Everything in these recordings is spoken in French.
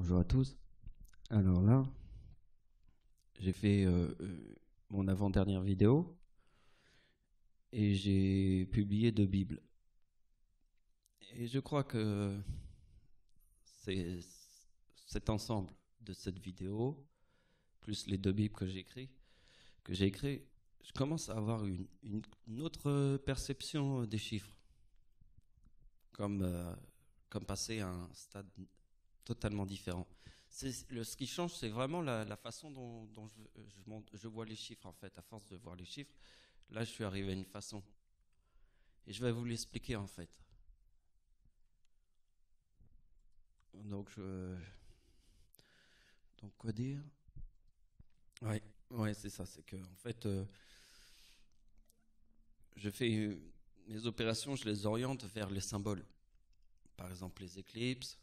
Bonjour à tous. Alors là, j'ai fait mon avant-dernière vidéo et j'ai publié 2 bibles. Et je crois que c'est cet ensemble de cette vidéo, plus les 2 bibles que j'ai écrit, je commence à avoir une autre perception des chiffres, comme, comme passer à un stade totalement différent. Ce qui change, c'est vraiment la façon dont je vois les chiffres, en fait. À force de voir les chiffres, là, je suis arrivé à une façon. Et je vais vous l'expliquer, en fait. Donc, donc quoi dire? Ouais, ouais, c'est ça. C'est que, en fait, je fais mes opérations, je les oriente vers les symboles. Par exemple, les éclipses,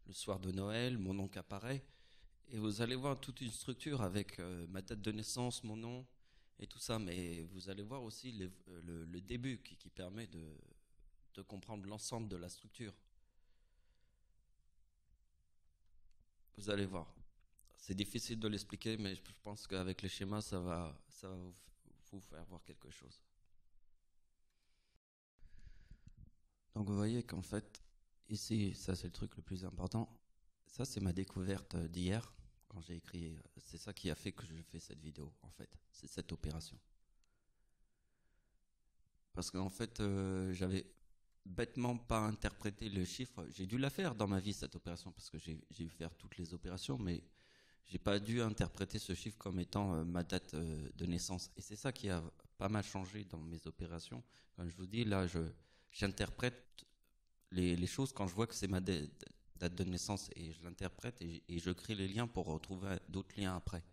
le soir de Noël, mon nom qui apparaît. Et vous allez voir toute une structure avec ma date de naissance, mon nom et tout ça. Mais vous allez voir aussi le début qui permet de comprendre l'ensemble de la structure. Vous allez voir. C'est difficile de l'expliquer, mais je pense qu'avec les schémas, ça va vous faire voir quelque chose. Donc vous voyez qu'en fait, ici, ça c'est le truc le plus important. Ça c'est ma découverte d'hier, quand j'ai écrit. C'est ça qui a fait que je fais cette vidéo, en fait. C'est cette opération. Parce qu'en fait, j'avais bêtement pas interprété le chiffre. J'ai dû la faire dans ma vie, cette opération, parce que j'ai dû faire toutes les opérations, mais j'ai pas dû interpréter ce chiffre comme étant ma date de naissance. Et c'est ça qui a pas mal changé dans mes opérations. Comme je vous dis, là, j'interprète les choses quand je vois que c'est ma date de naissance, et je l'interprète et je crée les liens pour retrouver d'autres liens après,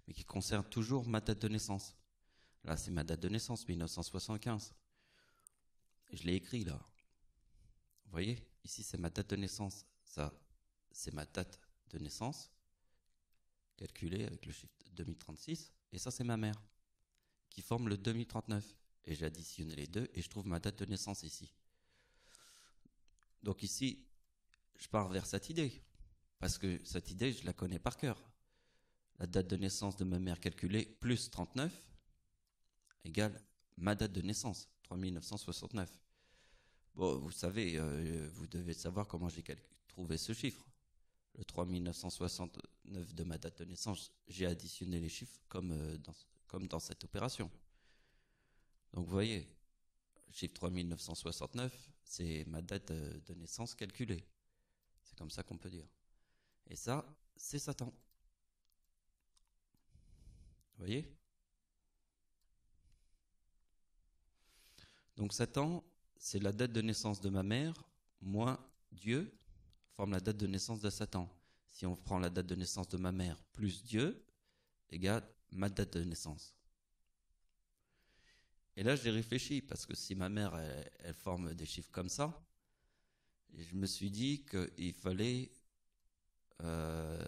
mais qui concernent toujours ma date de naissance. Là, c'est ma date de naissance, 1975. Je l'ai écrit là. Vous voyez, ici c'est ma date de naissance. Ça, c'est ma date de naissance, calculée avec le chiffre 2036. Et ça, c'est ma mère, qui forme le 2039. Et j'ai additionné les deux et je trouve ma date de naissance ici. Donc ici, je pars vers cette idée. Parce que cette idée, je la connais par cœur. La date de naissance de ma mère calculée plus 39 égale ma date de naissance, 3969. Bon, vous savez, vous devez savoir comment j'ai trouvé ce chiffre. Le 3969 de ma date de naissance, j'ai additionné les chiffres comme dans cette opération. Donc vous voyez, le chiffre 3969, c'est ma date de naissance calculée. C'est comme ça qu'on peut dire. Et ça, c'est Satan. Vous voyez? Donc Satan, c'est la date de naissance de ma mère, moins Dieu, forme la date de naissance de Satan. Si on prend la date de naissance de ma mère plus Dieu, égale ma date de naissance. Et là, j'ai réfléchi, parce que si ma mère, elle forme des chiffres comme ça, et je me suis dit qu'il fallait que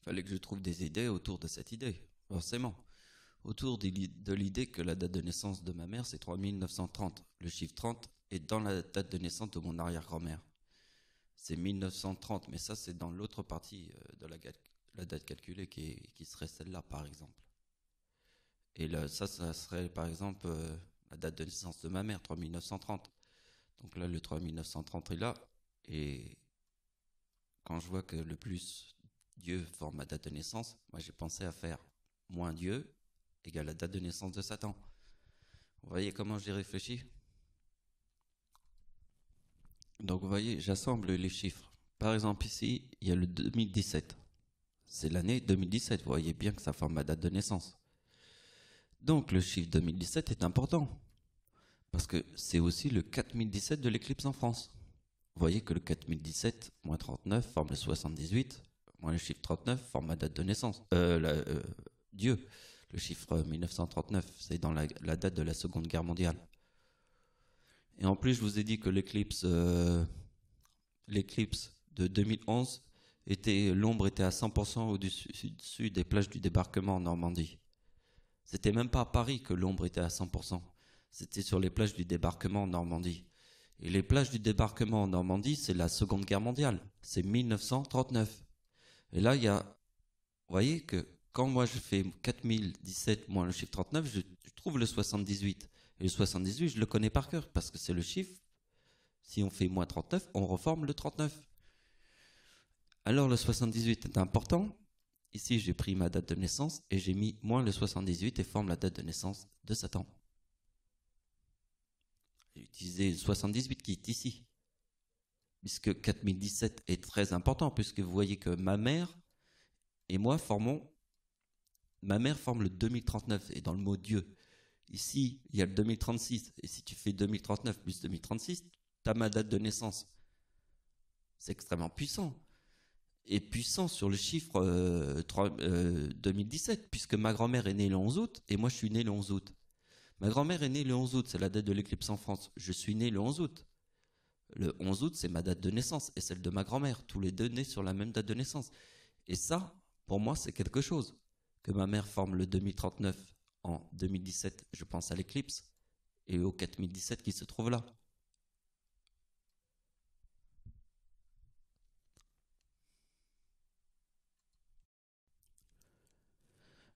je trouve des idées autour de cette idée, forcément. Autour de l'idée que la date de naissance de ma mère, c'est 3930. Le chiffre 30 est dans la date de naissance de mon arrière-grand-mère. C'est 1930, mais ça, c'est dans l'autre partie de la date calculée qui serait celle-là, par exemple. Et là, ça serait, par exemple, la date de naissance de ma mère, 3930. Donc là, le 3930 est là. Et quand je vois que le plus Dieu forme ma date de naissance, moi, j'ai pensé à faire moins Dieu égale la date de naissance de Satan. Vous voyez comment j'ai réfléchi? Donc vous voyez, j'assemble les chiffres. Par exemple ici, il y a le 2017. C'est l'année 2017, vous voyez bien que ça forme ma date de naissance. Donc le chiffre 2017 est important, parce que c'est aussi le 4017 de l'éclipse en France. Vous voyez que le 4017 moins 39 forme le 78, moins le chiffre 39 forme ma date de naissance. Dieu, le chiffre 1939, c'est dans la date de la Seconde Guerre mondiale. Et en plus, je vous ai dit que l'éclipse de 2011, l'ombre était à 100% au-dessus des plages du débarquement en Normandie. C'était même pas à Paris que l'ombre était à 100%. C'était sur les plages du débarquement en Normandie. Et les plages du débarquement en Normandie, c'est la Seconde Guerre mondiale. C'est 1939. Et là, vous voyez que quand moi je fais 4017 moins le chiffre 39, je trouve le 78. Et le 78, je le connais par cœur, parce que c'est le chiffre. Si on fait moins 39, on reforme le 39. Alors le 78 est important. Ici, j'ai pris ma date de naissance et j'ai mis moins le 78 et forme la date de naissance de Satan. J'ai utilisé le 78 qui est ici. Puisque 4017 est très important, puisque vous voyez que ma mère et moi ma mère forme le 2039, et dans le mot Dieu. Ici, il y a le 2036, et si tu fais 2039 plus 2036, tu as ma date de naissance. C'est extrêmement puissant. Et puissant sur le chiffre 2017, puisque ma grand-mère est née le 11 août, et moi je suis né le 11 août. Ma grand-mère est née le 11 août, c'est la date de l'éclipse en France. Je suis né le 11 août. Le 11 août, c'est ma date de naissance, et celle de ma grand-mère. Tous les deux nés sur la même date de naissance. Et ça, pour moi, c'est quelque chose. Que ma mère forme le 2039 en 2017, je pense à l'éclipse, et au 4017 qui se trouve là.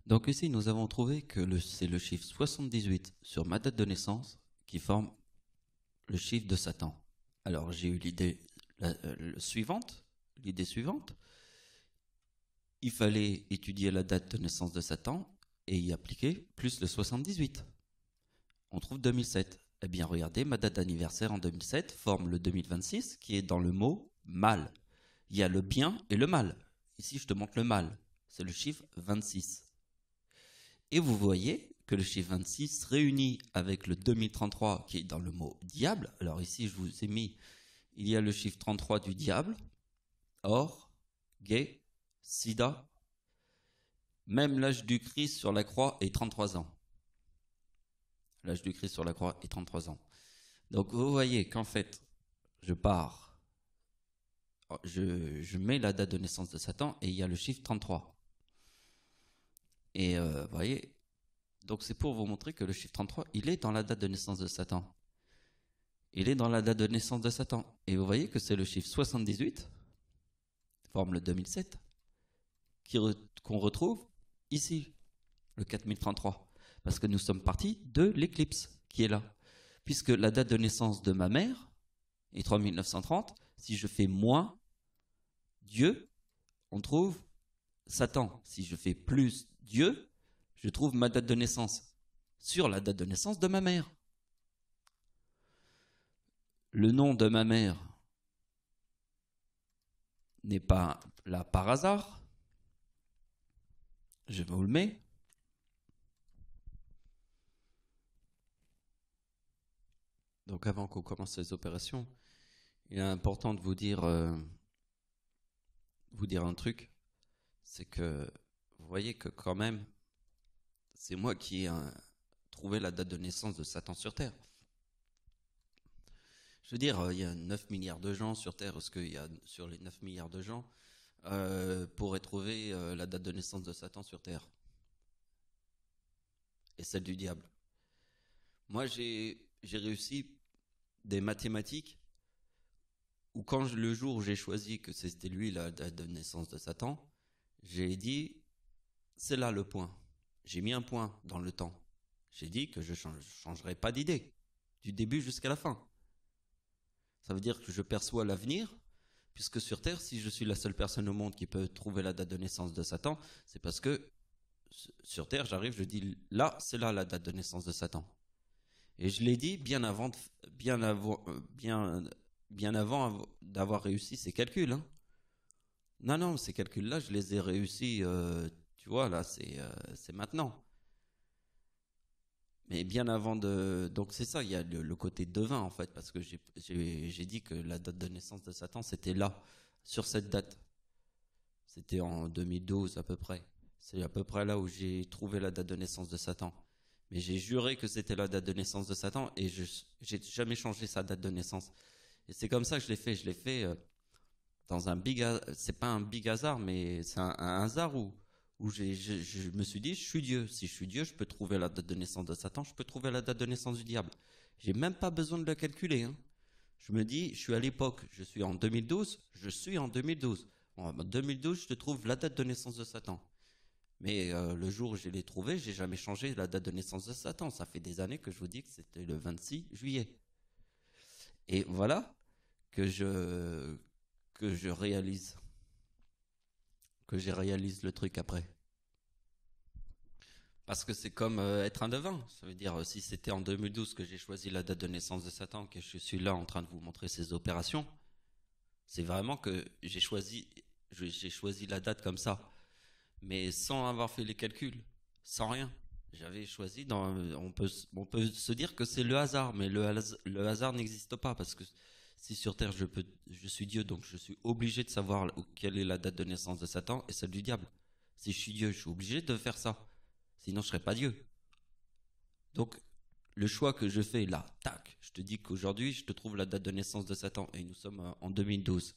Donc ici, nous avons trouvé que c'est le chiffre 78 sur ma date de naissance qui forme le chiffre de Satan. Alors j'ai eu l'idée suivante. Il fallait étudier la date de naissance de Satan et y appliquer plus le 78. On trouve 2007. Eh bien regardez, ma date d'anniversaire en 2007 forme le 2026 qui est dans le mot mal. Il y a le bien et le mal. Ici, je te montre le mal. C'est le chiffre 26. Et vous voyez que le chiffre 26 réuni avec le 2033 qui est dans le mot diable. Alors ici, je vous ai mis, il y a le chiffre 33 du diable, or, gay, sida, même l'âge du Christ sur la croix est 33 ans. L'âge du Christ sur la croix est 33 ans. Donc vous voyez qu'en fait, je mets la date de naissance de Satan et il y a le chiffre 33. Et vous voyez, donc c'est pour vous montrer que le chiffre 33, il est dans la date de naissance de Satan. Il est dans la date de naissance de Satan. Et vous voyez que c'est le chiffre 78, forme le 2007, qu'on retrouve ici, le 4033. Parce que nous sommes partis de l'éclipse qui est là. Puisque la date de naissance de ma mère est 3930, si je fais moins Dieu, on trouve Satan. Si je fais plus Dieu, je trouve ma date de naissance sur la date de naissance de ma mère. Le nom de ma mère n'est pas là par hasard. Je vous le mets. Donc avant qu'on commence les opérations, il est important de vous dire un truc. C'est que vous voyez que quand même, c'est moi qui ai trouvé la date de naissance de Satan sur Terre. Je veux dire, il y a 9 milliards de gens sur Terre. Est-ce qu'il y a sur les 9 milliards de gens pourraient trouver la date de naissance de Satan sur Terre et celle du diable? Moi, j'ai réussi des mathématiques où quand le jour où j'ai choisi que c'était lui la date de naissance de Satan, j'ai dit, c'est là le point. J'ai mis un point dans le temps. J'ai dit que je ne changerai pas d'idée, du début jusqu'à la fin. Ça veut dire que je perçois l'avenir, puisque sur Terre, si je suis la seule personne au monde qui peut trouver la date de naissance de Satan, c'est parce que sur Terre, j'arrive, je dis, là, c'est là la date de naissance de Satan. Et je l'ai dit bien avant d'avoir réussi ces calculs. Hein. Non, ces calculs-là, je les ai réussis, tu vois, là, c'est maintenant. Mais bien avant de... Donc c'est ça, il y a le côté devin, en fait, parce que j'ai dit que la date de naissance de Satan, c'était là, sur cette date. C'était en 2012 à peu près. C'est à peu près là où j'ai trouvé la date de naissance de Satan. Mais j'ai juré que c'était la date de naissance de Satan et j'ai jamais changé sa date de naissance. Et c'est comme ça que je l'ai fait. Je l'ai fait dans un c'est pas un big hasard, mais c'est un hasard où je me suis dit, je suis Dieu. Si je suis Dieu, je peux trouver la date de naissance de Satan, je peux trouver la date de naissance du diable. J'ai même pas besoin de la calculer. Hein. Je me dis, je suis à l'époque, je suis en 2012, je suis en 2012. En 2012, je te trouve la date de naissance de Satan. Mais le jour où je l'ai trouvé, j'ai jamais changé la date de naissance de Satan. Ça fait des années que je vous dis que c'était le 26 juillet. Et voilà que je réalise, que je réalise le truc après. Parce que c'est comme être un devin. Ça veut dire, si c'était en 2012 que j'ai choisi la date de naissance de Satan, que je suis là en train de vous montrer ses opérations, c'est vraiment que j'ai choisi la date comme ça, mais sans avoir fait les calculs, sans rien. J'avais choisi on peut se dire que c'est le hasard, mais le hasard n'existe pas parce que si sur Terre je suis Dieu, donc je suis obligé de savoir quelle est la date de naissance de Satan et celle du diable. Si je suis Dieu, je suis obligé de faire ça. Sinon, je serais pas Dieu. Donc, le choix que je fais là, tac, je te dis qu'aujourd'hui, je te trouve la date de naissance de Satan et nous sommes en 2012.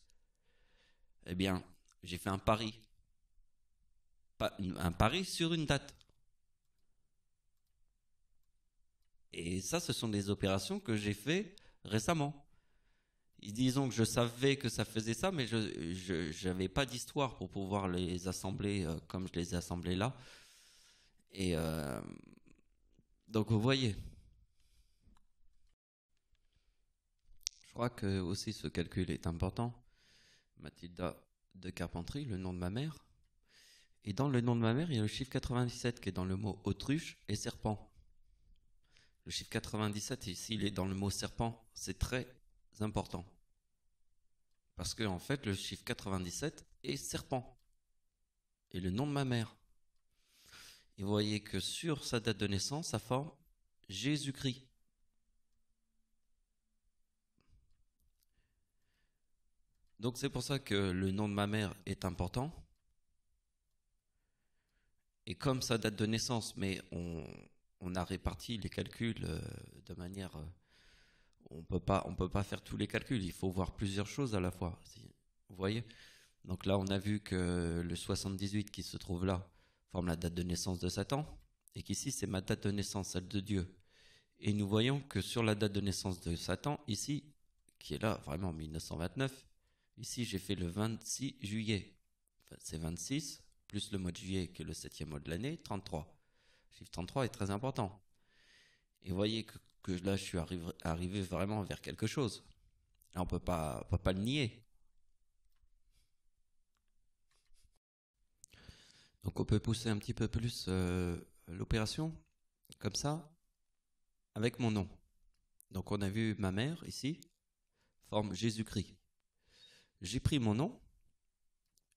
Eh bien, j'ai fait un pari. Un pari sur une date. Et ça, ce sont des opérations que j'ai fait récemment. Disons que je savais que ça faisait ça, mais je n'avais pas d'histoire pour pouvoir les assembler comme je les ai assemblés là. Et donc, vous voyez. Je crois que aussi ce calcul est important. Mathilda de Carpentry, le nom de ma mère. Et dans le nom de ma mère, il y a le chiffre 97 qui est dans le mot autruche et serpent. Le chiffre 97, ici, il est dans le mot serpent. C'est très important. Parce que, en fait, le chiffre 97 est serpent. Et le nom de ma mère. Et vous voyez que sur sa date de naissance, ça forme Jésus-Christ. Donc c'est pour ça que le nom de ma mère est important. Et comme sa date de naissance, mais on a réparti les calculs de manière... on peut pas faire tous les calculs, il faut voir plusieurs choses à la fois. Vous voyez? Donc là, on a vu que le 78 qui se trouve là forme la date de naissance de Satan, et qu'ici, c'est ma date de naissance, celle de Dieu. Et nous voyons que sur la date de naissance de Satan, ici, qui est là, vraiment 1929, ici, j'ai fait le 26 juillet. Enfin, c'est 26, plus le mois de juillet, qui est le 7e mois de l'année, 33. Le chiffre 33 est très important. Et vous voyez que là, je suis arrivé vraiment vers quelque chose. Là, on peut pas le nier. Donc, on peut pousser un petit peu plus l'opération, comme ça, avec mon nom. Donc, on a vu ma mère, ici, forme Jésus-Christ. J'ai pris mon nom,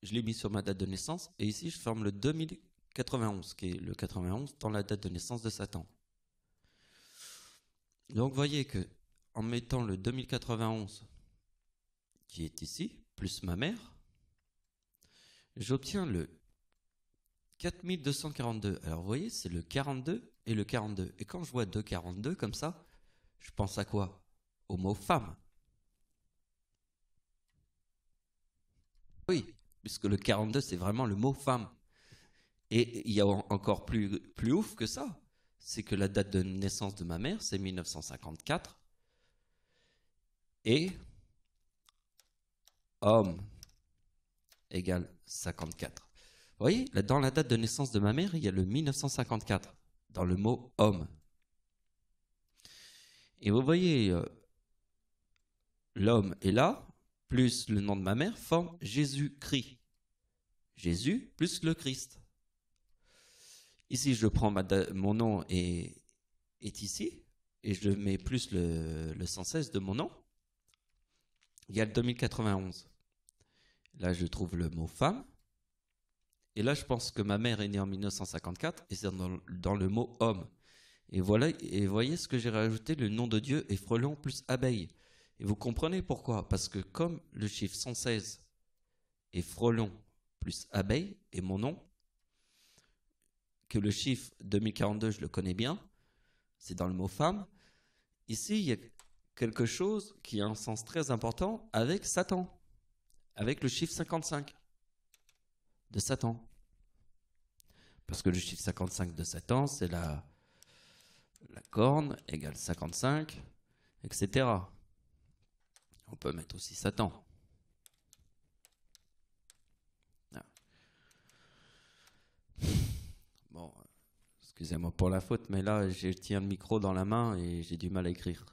je l'ai mis sur ma date de naissance, et ici, je forme le 2091, qui est le 91 dans la date de naissance de Satan. Donc, vous voyez que en mettant le 2091, qui est ici, plus ma mère, j'obtiens le 4242. Alors, vous voyez, c'est le 42 et le 42. Et quand je vois 242 comme ça, je pense à quoi? Au mot femme. Oui, puisque le 42, c'est vraiment le mot femme. Et il y a encore plus ouf que ça. C'est que la date de naissance de ma mère, c'est 1954. Et homme égale 54. Vous voyez, dans la date de naissance de ma mère, il y a le 1954, dans le mot homme. Et vous voyez, l'homme est là, plus le nom de ma mère, forme Jésus-Christ. Jésus plus le Christ. Ici, je prends mon nom est ici, et je mets plus le 116 de mon nom. Il y a le 2091. Là, je trouve le mot femme. Et là, je pense que ma mère est née en 1954, et c'est dans le mot homme. Et voilà, et voyez ce que j'ai rajouté, le nom de Dieu est frelon plus abeille. Et vous comprenez pourquoi? Parce que comme le chiffre 116 est frelon plus abeille, et mon nom, que le chiffre 2042, je le connais bien, c'est dans le mot femme. Ici, il y a quelque chose qui a un sens très important avec Satan, avec le chiffre 55 de Satan. Parce que le chiffre 55 de Satan, c'est la corne égale 55, etc. On peut mettre aussi Satan. Ah. Bon, excusez-moi pour la faute, mais là, je tiens le micro dans la main et j'ai du mal à écrire.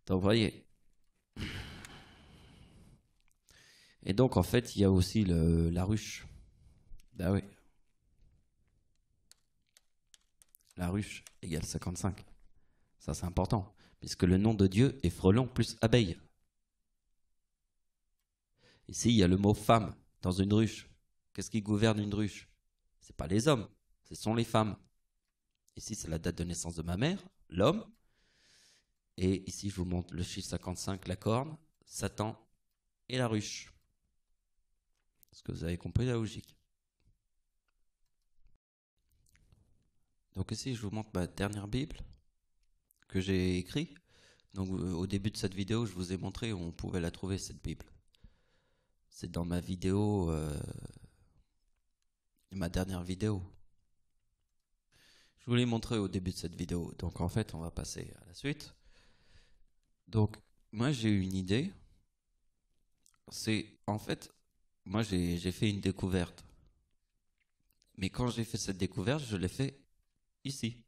Donc, vous voyez. Et donc, en fait, il y a aussi la ruche. Ben oui. La ruche égale 55. Ça, c'est important. Puisque le nom de Dieu est frelon plus abeille. Ici, il y a le mot femme dans une ruche. Qu'est-ce qui gouverne une ruche? Ce n'est pas les hommes, ce sont les femmes. Ici, c'est la date de naissance de ma mère, l'homme. Et ici, je vous montre le chiffre 55, la corne, Satan et la ruche. Est-ce que vous avez compris la logique? Donc ici, je vous montre ma dernière Bible que j'ai écrite. Donc au début de cette vidéo, je vous ai montré où on pouvait la trouver, cette Bible. C'est dans ma vidéo, ma dernière vidéo. Je vous l'ai montré au début de cette vidéo. Donc en fait, on va passer à la suite. Donc moi, j'ai eu une idée. C'est en fait, moi j'ai fait une découverte. Mais quand j'ai fait cette découverte, je l'ai fait ici.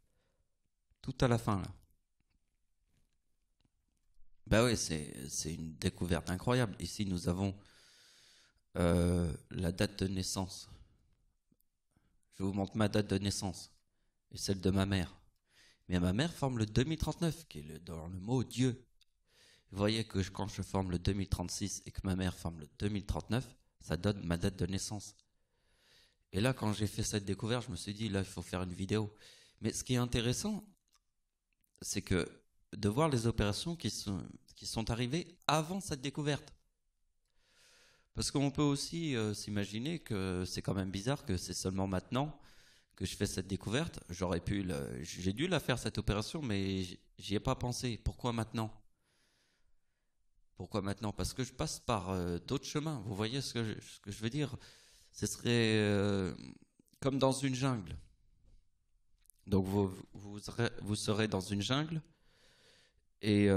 Tout à la fin là. Bah oui, c'est une découverte incroyable. Ici, nous avons la date de naissance. Je vous montre ma date de naissance et celle de ma mère. Mais ma mère forme le 2039, qui est dans le mot Dieu. Vous voyez que quand je forme le 2036 et que ma mère forme le 2039, ça donne ma date de naissance. Et là, quand j'ai fait cette découverte, je me suis dit, là, il faut faire une vidéo. Mais ce qui est intéressant, c'est que de voir les opérations qui sont arrivées avant cette découverte. Parce qu'on peut aussi s'imaginer que c'est quand même bizarre que c'est seulement maintenant que je fais cette découverte. J'ai dû la faire cette opération, mais j'y ai pas pensé. Pourquoi maintenant? Pourquoi maintenant? Parce que je passe par d'autres chemins. Vous voyez ce que je veux dire? Ce serait comme dans une jungle. Donc vous serez dans une jungle et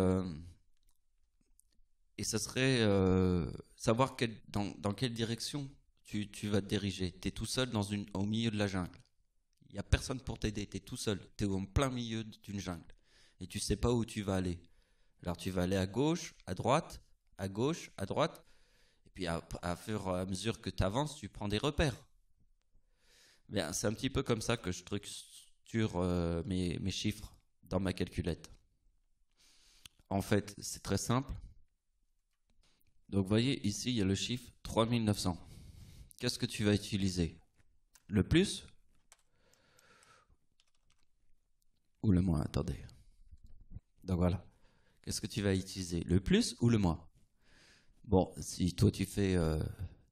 ce serait savoir dans quelle direction tu vas te diriger. Tu es tout seul au milieu de la jungle. Il n'y a personne pour t'aider, tu es tout seul. Tu es au plein milieu d'une jungle. Et tu ne sais pas où tu vas aller. Alors tu vas aller à gauche, à droite, à gauche, à droite. Et puis à fur et à mesure que tu avances, tu prends des repères. Bien, c'est un petit peu comme ça que je structure mes chiffres dans ma calculette. En fait, c'est très simple. Donc, vous voyez, ici, il y a le chiffre 3900. Qu'est-ce que tu vas utiliser? Le plus ou le moins? Attendez. Donc, voilà. Qu'est-ce que tu vas utiliser? Le plus ou le moins? Bon, si toi, tu fais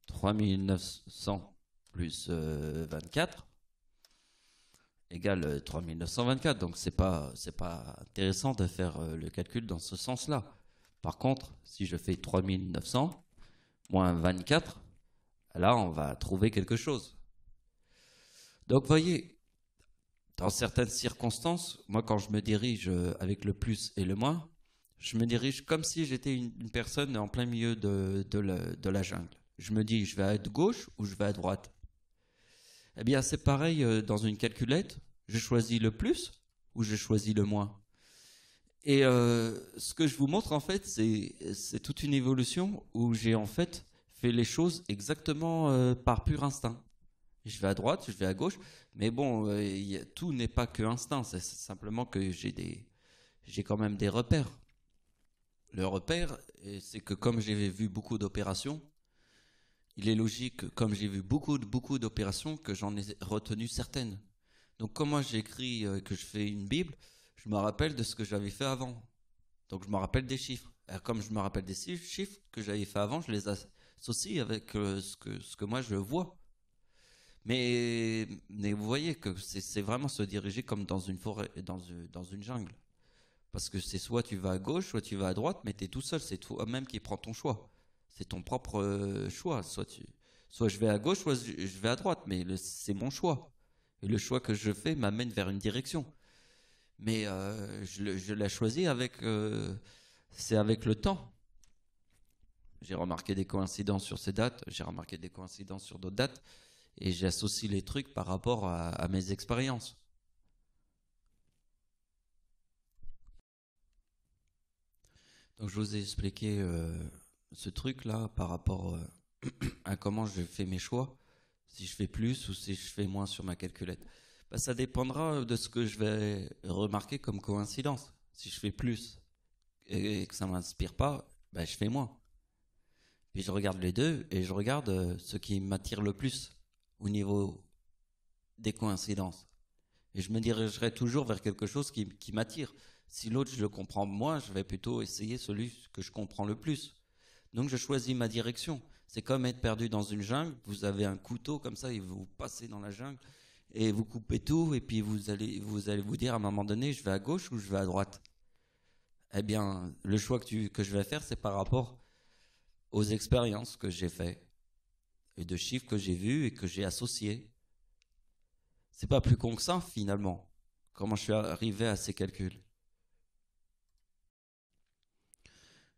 3900 plus 24 égale 3924. Donc, c'est pas intéressant de faire le calcul dans ce sens-là. Par contre, si je fais 3900 moins 24, là, on va trouver quelque chose. Donc, vous voyez, dans certaines circonstances, moi, quand je me dirige avec le plus et le moins, je me dirige comme si j'étais une personne en plein milieu de la jungle. Je me dis, je vais à gauche ou je vais à droite? Eh bien, c'est pareil dans une calculette. Je choisis le plus ou je choisis le moins? Et ce que je vous montre, en fait, c'est toute une évolution où j'ai en fait fait les choses exactement par pur instinct. Je vais à droite, je vais à gauche, mais bon, tout n'est pas que instinct, c'est simplement que j'ai quand même des repères. Le repère, c'est que comme j'ai vu beaucoup d'opérations, il est logique, comme j'ai vu beaucoup d'opérations, que j'en ai retenu certaines. Donc comme moi j'écris que je fais une Bible, je me rappelle de ce que j'avais fait avant. Donc je me rappelle des chiffres. Alors, comme je me rappelle des chiffres que j'avais fait avant, je les associe avec ce que moi je vois. Mais vous voyez que c'est vraiment se diriger comme dans une forêt, dans une jungle. Parce que c'est soit tu vas à gauche, soit tu vas à droite, mais tu es tout seul, c'est toi-même qui prends ton choix. C'est ton propre choix. Soit je vais à gauche, soit je vais à droite, mais c'est mon choix. Et le choix que je fais m'amène vers une direction. Mais je l'ai choisi c'est avec le temps. j'ai remarqué des coïncidences sur ces dates, j'ai remarqué des coïncidences sur d'autres dates, et j'associe les trucs par rapport à mes expériences. Donc je vous ai expliqué ce truc-là par rapport à comment je fais mes choix, si je fais plus ou si je fais moins sur ma calculette. Bah, ça dépendra de ce que je vais remarquer comme coïncidence. Si je fais plus et que ça ne m'inspire pas, bah, je fais moins. Puis je regarde les deux et je regarde ce qui m'attire le plus au niveau des coïncidences. Et je me dirigerai toujours vers quelque chose qui m'attire. Si l'autre, je le comprends moins, je vais plutôt essayer celui que je comprends le plus. Donc je choisis ma direction. C'est comme être perdu dans une jungle. Vous avez un couteau comme ça et vous passez dans la jungle et vous coupez tout et puis vous allez vous dire à un moment donné, je vais à gauche ou je vais à droite. Eh bien, le choix que je vais faire, c'est par rapport aux expériences que j'ai faites et de chiffres que j'ai vus et que j'ai associés. C'est pas plus con que ça finalement. Comment je suis arrivé à ces calculs.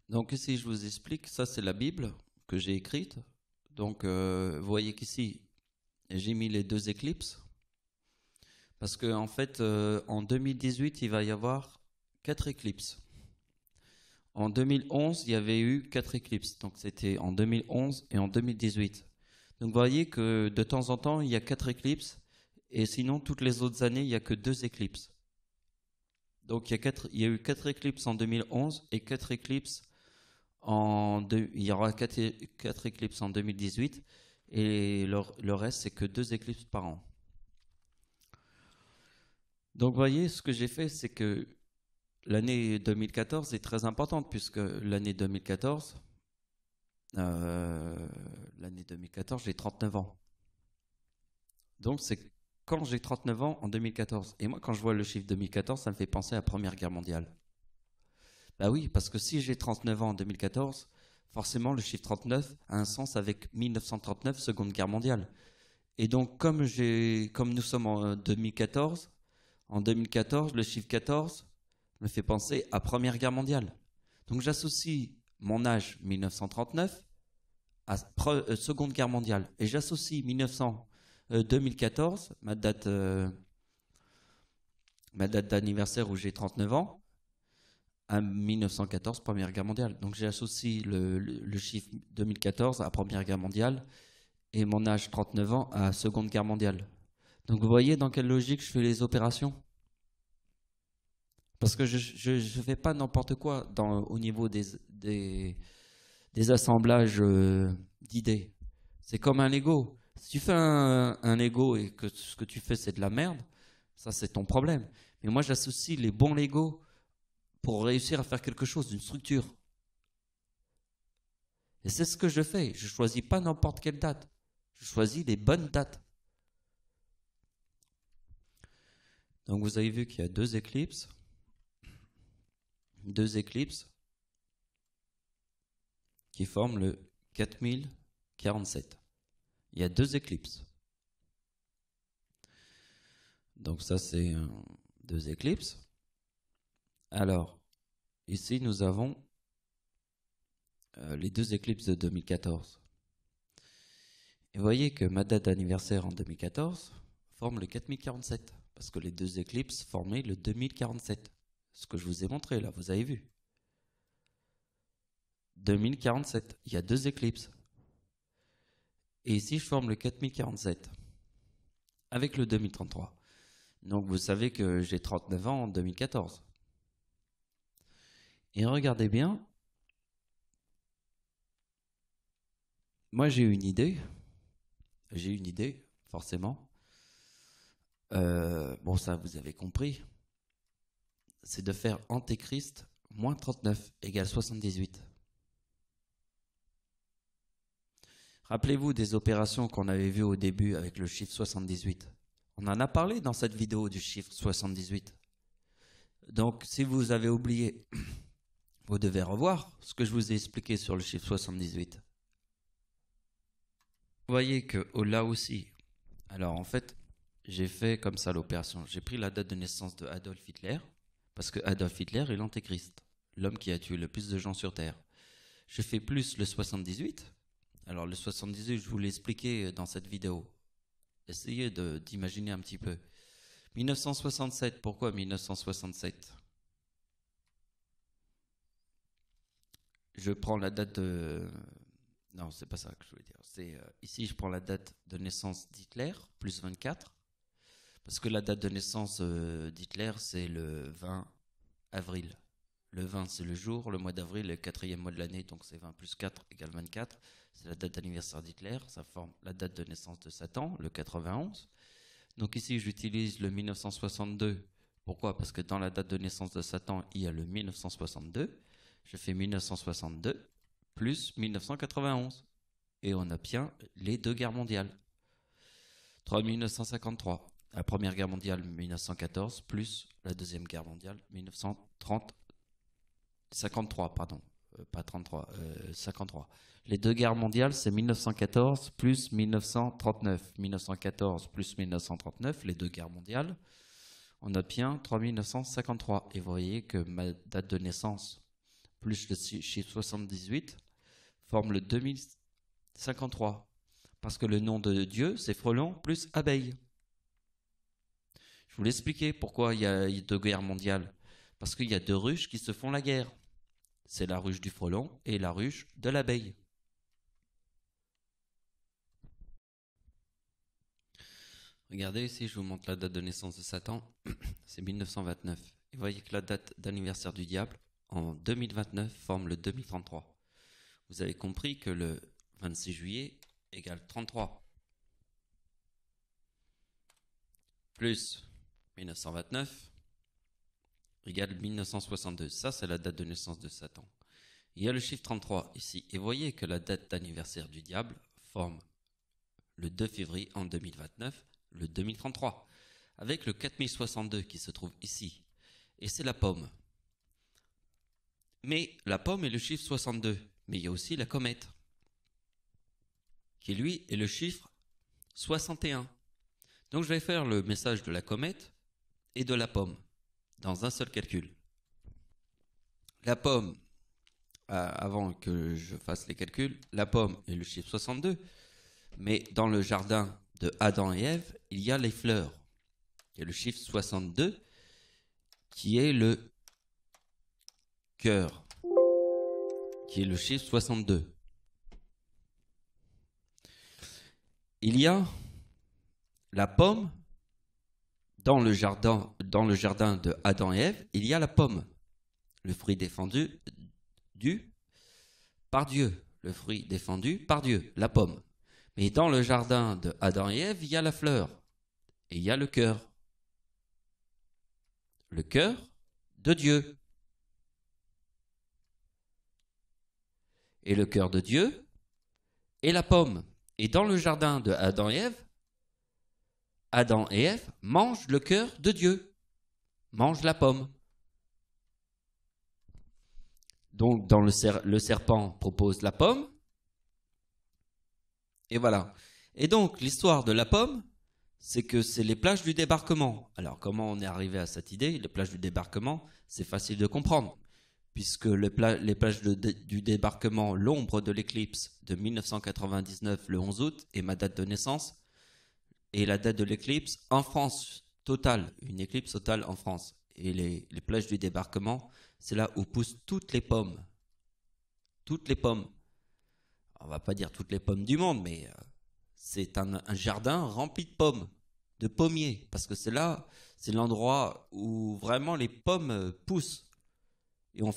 Donc ici, je vous explique, ça c'est la Bible que j'ai écrite. Donc vous voyez qu'ici, j'ai mis les deux éclipses. Parce qu'en fait, en 2018, il va y avoir 4 éclipses. En 2011, il y avait eu 4 éclipses. Donc c'était en 2011 et en 2018. Donc vous voyez que de temps en temps, il y a 4 éclipses. Et sinon, toutes les autres années, il n'y a que 2 éclipses. Donc il y a eu 4 éclipses en 2011 et 4 éclipses il y aura 4 éclipses en 2018 et le reste, c'est que 2 éclipses par an. Donc, vous voyez, ce que j'ai fait, c'est que l'année 2014 est très importante puisque l'année 2014, j'ai 39 ans. Donc, c'est quand j'ai 39 ans en 2014. Et moi, quand je vois le chiffre 2014, ça me fait penser à la Première Guerre mondiale. Bah oui, parce que si j'ai 39 ans en 2014, forcément le chiffre 39 a un sens avec 1939, Seconde Guerre mondiale. Et donc comme nous sommes en 2014, le chiffre 14 me fait penser à Première Guerre mondiale. Donc j'associe mon âge 1939 à Seconde Guerre mondiale. Et j'associe 2014, ma date d'anniversaire où j'ai 39 ans, à 1914, Première Guerre mondiale. Donc j'ai associé le chiffre 2014 à Première Guerre mondiale et mon âge 39 ans à Seconde Guerre mondiale. Donc vous voyez dans quelle logique je fais les opérations? Parce que je ne fais pas n'importe quoi au niveau des assemblages d'idées. C'est comme un Lego. Si tu fais un Lego et que ce que tu fais c'est de la merde, ça c'est ton problème. Mais moi j'associe les bons Lego pour réussir à faire quelque chose, d'une structure. Et c'est ce que je fais. Je ne choisis pas n'importe quelle date. Je choisis les bonnes dates. Donc vous avez vu qu'il y a 2 éclipses. 2 éclipses qui forment le 4047. Il y a 2 éclipses. Donc ça c'est 2 éclipses. Alors, ici nous avons les 2 éclipses de 2014. Et vous voyez que ma date d'anniversaire en 2014 forme le 4047, parce que les 2 éclipses formaient le 2047. Ce que je vous ai montré là, vous avez vu. 2047, il y a 2 éclipses. Et ici, je forme le 4047 avec le 2033. Donc vous savez que j'ai 39 ans en 2014. Et regardez bien, moi j'ai une idée, forcément. Bon, ça vous avez compris. C'est de faire Antéchrist moins 39 égale 78. Rappelez-vous des opérations qu'on avait vues au début avec le chiffre 78. On en a parlé dans cette vidéo du chiffre 78. Donc, si vous avez oublié, vous devez revoir ce que je vous ai expliqué sur le chiffre 78. Vous voyez que là aussi, alors en fait, j'ai fait comme ça l'opération. J'ai pris la date de naissance de Adolf Hitler, parce que Adolf Hitler est l'antéchrist, l'homme qui a tué le plus de gens sur Terre. Je fais plus le 78. Alors le 78, je vous l'ai expliqué dans cette vidéo. Essayez d'imaginer un petit peu. 1967, pourquoi 1967? Je prends la date de... Non, c'est pas ça que je voulais dire. Ici, je prends la date de naissance d'Hitler, plus 24. Parce que la date de naissance d'Hitler, c'est le 20 avril. Le 20, c'est le jour. Le mois d'avril, le 4e mois de l'année, donc c'est 20 plus 4 égale 24. C'est la date d'anniversaire d'Hitler. Ça forme la date de naissance de Satan, le 91. Donc ici, j'utilise le 1962. Pourquoi? Parce que dans la date de naissance de Satan, il y a le 1962. Je fais 1962 plus 1991. Et on obtient les deux guerres mondiales. 3953. La première guerre mondiale 1914 plus la deuxième guerre mondiale 53, pardon, pas 33, 53. Les deux guerres mondiales, c'est 1914 plus 1939. 1914 plus 1939, les deux guerres mondiales, on obtient 3953. Et vous voyez que ma date de naissance plus le chiffre 78 forme le 2053. Parce que le nom de Dieu, c'est frelon plus abeille. Je vous l'ai expliqué pourquoi il y a deux guerres mondiales. Parce qu'il y a deux ruches qui se font la guerre. C'est la ruche du frelon et la ruche de l'abeille. Regardez ici, je vous montre la date de naissance de Satan. C'est 1929. Et vous voyez que la date d'anniversaire du diable, en 2029, forme le 2033. Vous avez compris que le 26 juillet égale 33. Plus 1929 égale 1962. Ça, c'est la date de naissance de Satan. Il y a le chiffre 33 ici. Et vous voyez que la date d'anniversaire du diable forme le 2 février en 2029, le 2033. Avec le 4062 qui se trouve ici. Et c'est la pomme. Mais la pomme est le chiffre 62. Mais il y a aussi la comète. Qui lui est le chiffre 61. Donc je vais faire le message de la comète et de la pomme dans un seul calcul. La pomme, avant que je fasse les calculs, la pomme est le chiffre 62, mais dans le jardin de Adam et Ève, il y a les fleurs. Il y a le chiffre 62 qui est le cœur, qui est le chiffre 62. Il y a la pomme. Dans le jardin de Adam et Ève, il y a la pomme, le fruit défendu par Dieu, le fruit défendu par Dieu, la pomme. Mais dans le jardin de Adam et Ève, il y a la fleur et il y a le cœur de Dieu. Et le cœur de Dieu est la pomme. Et dans le jardin de Adam et Ève mangent le cœur de Dieu, mangent la pomme. Donc, le serpent propose la pomme, et voilà. Et donc, l'histoire de la pomme, c'est que c'est les plages du débarquement. Alors, comment on est arrivé à cette idée? Les plages du débarquement, c'est facile de comprendre, puisque les plages du débarquement, l'ombre de l'éclipse de 1999, le 11 août, est ma date de naissance. Et la date de l'éclipse en France, totale, une éclipse totale en France. Et les plages du débarquement, c'est là où poussent toutes les pommes. Toutes les pommes. On va pas dire toutes les pommes du monde, mais c'est un jardin rempli de pommes, de pommiers. Parce que c'est là, c'est l'endroit où vraiment les pommes poussent. Et on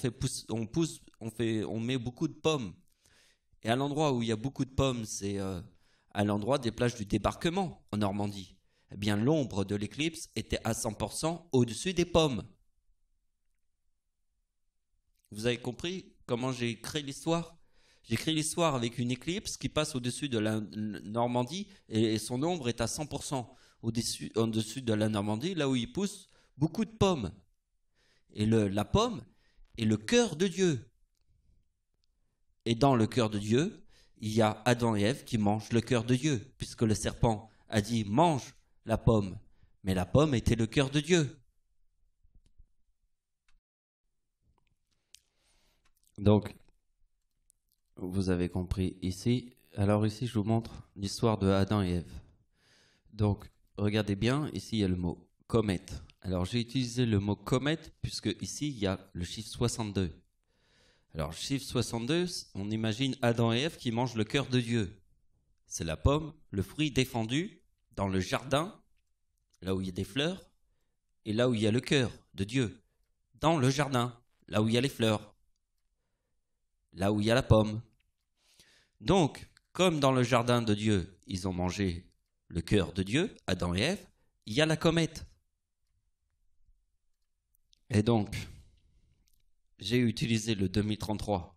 met beaucoup de pommes. Et à l'endroit où il y a beaucoup de pommes, c'est... à l'endroit des plages du débarquement en Normandie. Eh bien, l'ombre de l'éclipse était à 100% au-dessus des pommes. Vous avez compris comment j'ai créé l'histoire? J'ai créé l'histoire avec une éclipse qui passe au-dessus de la Normandie et son ombre est à 100% au-dessus de la Normandie, là où il pousse beaucoup de pommes. Et la pomme est le cœur de Dieu. Et dans le cœur de Dieu, il y a Adam et Ève qui mangent le cœur de Dieu, puisque le serpent a dit « mange la pomme ». Mais la pomme était le cœur de Dieu. Donc, vous avez compris ici. Alors ici, je vous montre l'histoire de Adam et Ève. Donc, regardez bien, ici il y a le mot comète. Alors j'ai utilisé le mot comète puisque ici il y a le chiffre 62. Alors, le chiffre 62, on imagine Adam et Ève qui mangent le cœur de Dieu. C'est la pomme, le fruit défendu dans le jardin, là où il y a des fleurs, et là où il y a le cœur de Dieu. Dans le jardin, là où il y a les fleurs, là où il y a la pomme. Donc, comme dans le jardin de Dieu, ils ont mangé le cœur de Dieu, Adam et Ève, il y a la comète. Et donc, j'ai utilisé le 2033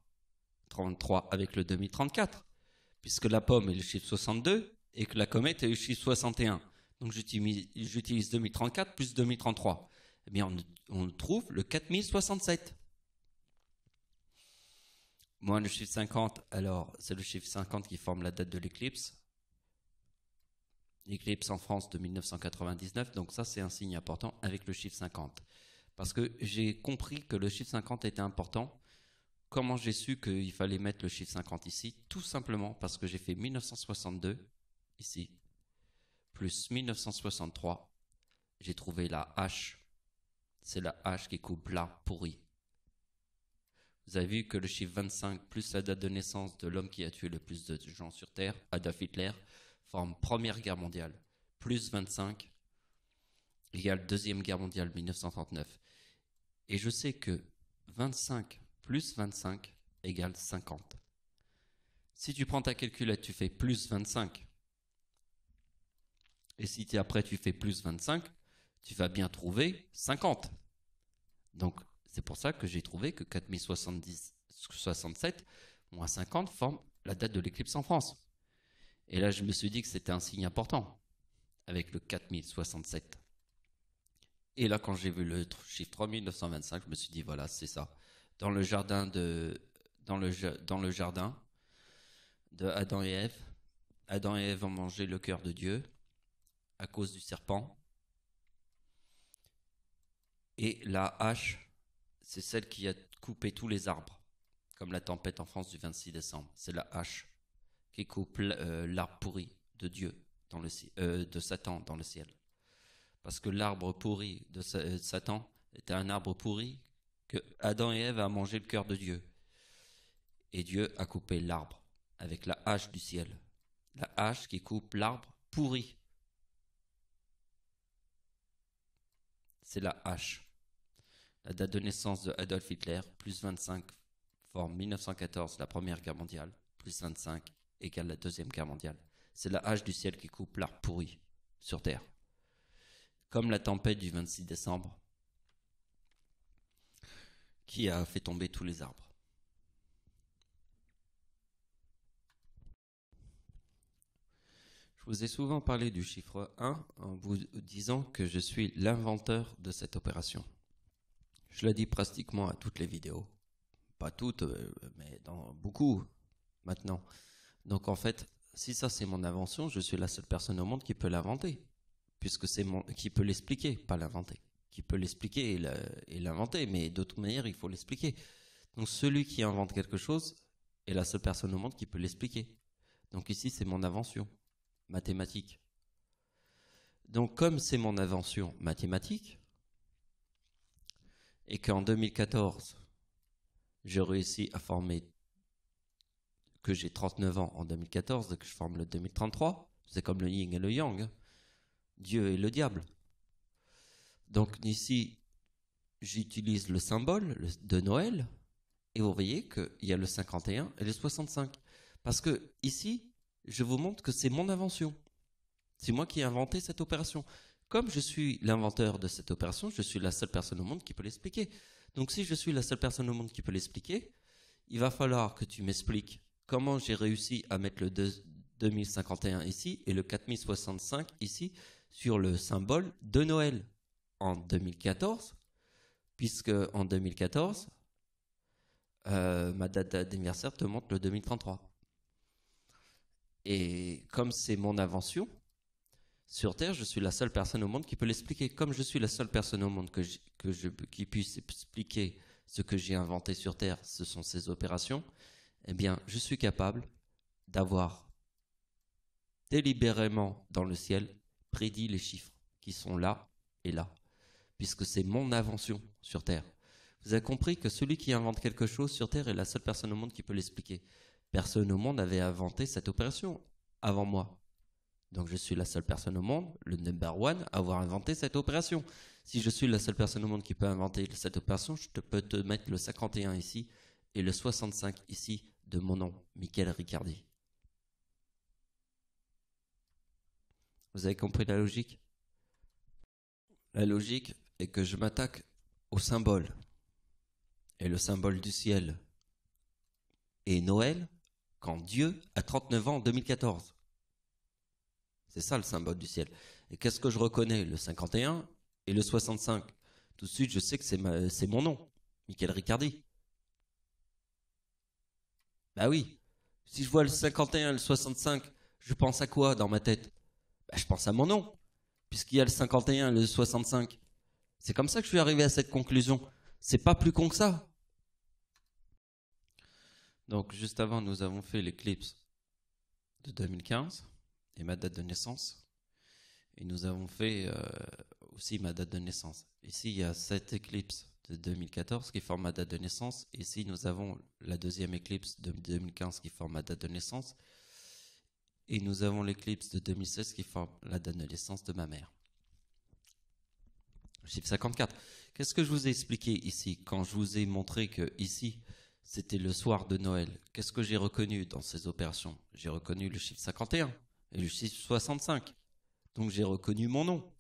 avec le 2034, puisque la pomme est le chiffre 62 et que la comète est le chiffre 61. Donc j'utilise 2034 plus 2033. Eh bien, on trouve le 4067. Moi, le chiffre 50, alors c'est le chiffre 50 qui forme la date de l'éclipse. L'éclipse en France de 1999, donc ça c'est un signe important avec le chiffre 50. Parce que j'ai compris que le chiffre 50 était important. Comment j'ai su qu'il fallait mettre le chiffre 50 ici? Tout simplement parce que j'ai fait 1962 ici, plus 1963. J'ai trouvé la hache. C'est la hache qui coupe l'arbre pourri. Vous avez vu que le chiffre 25 plus la date de naissance de l'homme qui a tué le plus de gens sur Terre, Adolf Hitler, forme Première Guerre mondiale. Plus 25 égale Deuxième Guerre mondiale 1939. Et je sais que 25 plus 25 égale 50. Si tu prends ta calculette, tu fais plus 25. Et si après tu fais plus 25, tu vas bien trouver 50. Donc, c'est pour ça que j'ai trouvé que 4067 moins 50 forme la date de l'éclipse en France. Et là, je me suis dit que c'était un signe important avec le 4067. Et là, quand j'ai vu le chiffre 3925, je me suis dit, voilà, c'est ça. Dans le jardin de Adam et Ève ont mangé le cœur de Dieu à cause du serpent. Et la hache, c'est celle qui a coupé tous les arbres, comme la tempête en France du 26 décembre. C'est la hache qui coupe l'arbre pourri de Dieu, de Satan dans le ciel. Parce que l'arbre pourri de Satan était un arbre pourri que Adam et Ève a mangé le cœur de Dieu. Et Dieu a coupé l'arbre avec la hache du ciel. La hache qui coupe l'arbre pourri. C'est la hache. La date de naissance de Adolf Hitler, plus 25 forme 1914, la Première Guerre mondiale, plus 25 égale la Deuxième Guerre mondiale. C'est la hache du ciel qui coupe l'arbre pourri sur Terre. Comme la tempête du 26 décembre qui a fait tomber tous les arbres. Je vous ai souvent parlé du chiffre 1 en vous disant que je suis l'inventeur de cette opération. Je le dis pratiquement à toutes les vidéos. Pas toutes, mais dans beaucoup maintenant. Donc en fait, si ça c'est mon invention, je suis la seule personne au monde qui peut l'inventer. Puisque qui peut l'expliquer, pas l'inventer. Qui peut l'expliquer et l'inventer, mais d'autre manière, il faut l'expliquer. Donc celui qui invente quelque chose est la seule personne au monde qui peut l'expliquer. Donc ici, c'est mon invention mathématique. Donc comme c'est mon invention mathématique, et qu'en 2014, j'ai réussi à former, que j'ai 39 ans en 2014, et que je forme le 2033, c'est comme le yin et le yang, Dieu et le diable. Donc ici, j'utilise le symbole de Noël, et vous voyez qu'il y a le 51 et le 65. Parce que ici, je vous montre que c'est mon invention. C'est moi qui ai inventé cette opération. Comme je suis l'inventeur de cette opération, je suis la seule personne au monde qui peut l'expliquer. Donc si je suis la seule personne au monde qui peut l'expliquer, il va falloir que tu m'expliques comment j'ai réussi à mettre le 2051 ici et le 4065 ici sur le symbole de Noël en 2014, puisque en 2014, ma date d'anniversaire te montre le 2033. Et comme c'est mon invention, sur Terre, je suis la seule personne au monde qui peut l'expliquer. Comme je suis la seule personne au monde qui puisse expliquer ce que j'ai inventé sur Terre, ce sont ces opérations, Eh bien, je suis capable d'avoir délibérément dans le ciel prédit les chiffres qui sont là et là, puisque c'est mon invention sur Terre. Vous avez compris que celui qui invente quelque chose sur Terre est la seule personne au monde qui peut l'expliquer. Personne au monde n'avait inventé cette opération avant moi. Donc je suis la seule personne au monde, le number one, à avoir inventé cette opération. Si je suis la seule personne au monde qui peut inventer cette opération, je peux te mettre le 51 ici et le 65 ici de mon nom, Michael Riccardi. Vous avez compris la logique? La logique est que je m'attaque au symbole. Et le symbole du ciel est Noël quand Dieu a 39 ans en 2014. C'est ça le symbole du ciel. Et qu'est-ce que je reconnais? Le 51 et le 65. Tout de suite, je sais que c'est mon nom, Michael Riccardi. Bah oui. Si je vois le 51 et le 65, je pense à quoi dans ma tête? Bah, je pense à mon nom, puisqu'il y a le 51 et le 65. C'est comme ça que je suis arrivé à cette conclusion. C'est pas plus con que ça. Donc, juste avant, nous avons fait l'éclipse de 2015 et ma date de naissance. Et nous avons fait aussi ma date de naissance. Ici, il y a cette éclipse de 2014 qui forme ma date de naissance. Ici, nous avons la deuxième éclipse de 2015 qui forme ma date de naissance. Et nous avons l'éclipse de 2016 qui forme la date de naissance de ma mère. Chiffre 54. Qu'est-ce que je vous ai expliqué ici quand je vous ai montré que ici, c'était le soir de Noël? Qu'est-ce que j'ai reconnu dans ces opérations? J'ai reconnu le chiffre 51 et le chiffre 65. Donc j'ai reconnu mon nom.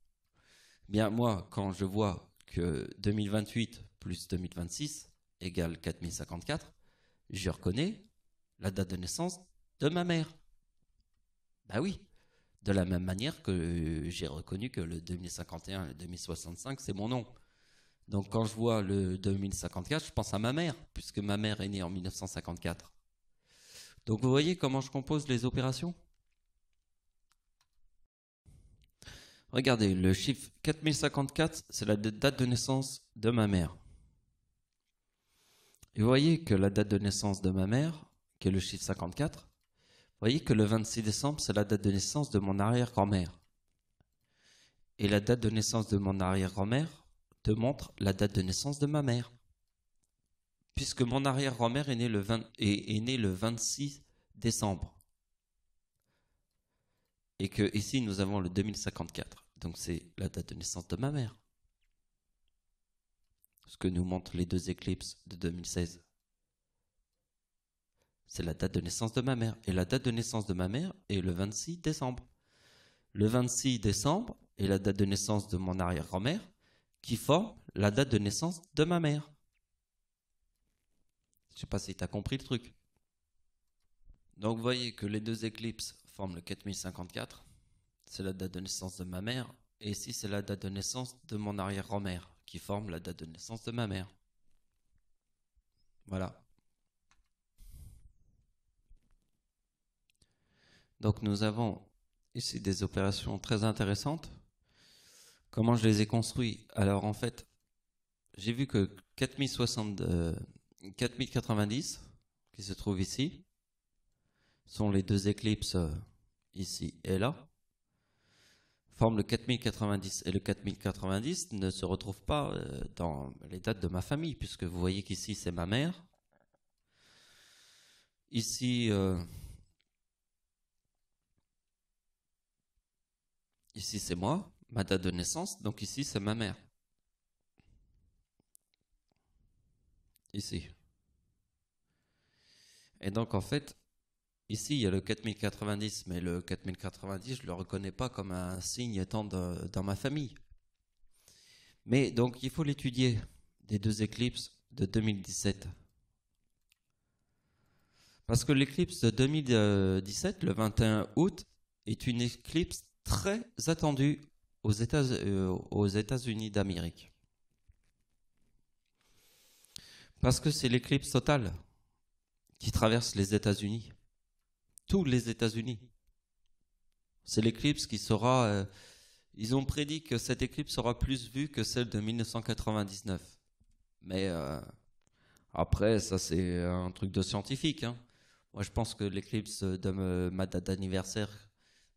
Bien moi, quand je vois que 2028 plus 2026 égale 4054, je reconnais la date de naissance de ma mère. Bah oui, de la même manière que j'ai reconnu que le 2051 et le 2065, c'est mon nom. Donc quand je vois le 2054, je pense à ma mère, puisque ma mère est née en 1954. Donc vous voyez comment je compose les opérations? Regardez, le chiffre 4054, c'est la date de naissance de ma mère. Et vous voyez que la date de naissance de ma mère, qui est le chiffre 54, vous voyez que le 26 décembre, c'est la date de naissance de mon arrière-grand-mère. Et la date de naissance de mon arrière-grand-mère te montre la date de naissance de ma mère. Puisque mon arrière-grand-mère est née le 26 décembre. Et que ici, nous avons le 2054. Donc c'est la date de naissance de ma mère. Ce que nous montrent les deux éclipses de 2016. C'est la date de naissance de ma mère. Et la date de naissance de ma mère est le 26 décembre. Le 26 décembre est la date de naissance de mon arrière-grand-mère qui forme la date de naissance de ma mère. Je ne sais pas si tu as compris le truc. Donc vous voyez que les deux éclipses forment le 4054. C'est la date de naissance de ma mère. Et ici, c'est la date de naissance de mon arrière-grand-mère qui forme la date de naissance de ma mère. Voilà. Donc nous avons ici des opérations très intéressantes. Comment je les ai construites? Alors en fait, j'ai vu que 4090, qui se trouve ici, sont les deux éclipses ici et là, forment le 4090. Et le 4090 ne se retrouve pas dans les dates de ma famille, puisque vous voyez qu'ici c'est ma mère. Ici, ici c'est moi, ma date de naissance, donc ici c'est ma mère. Ici. Et donc en fait, ici il y a le 4090, mais le 4090 je ne le reconnais pas comme un signe étant dans ma famille. Mais donc il faut l'étudier des deux éclipses de 2017. Parce que l'éclipse de 2017, le 21 août, est une éclipse très attendue aux États-Unis d'Amérique. Parce que c'est l'éclipse totale qui traverse les États-Unis. Tous les États-Unis. C'est l'éclipse qui sera... ils ont prédit que cette éclipse sera plus vue que celle de 1999. Mais après, ça c'est un truc de scientifique. Hein. Moi, je pense que l'éclipse de ma date d'anniversaire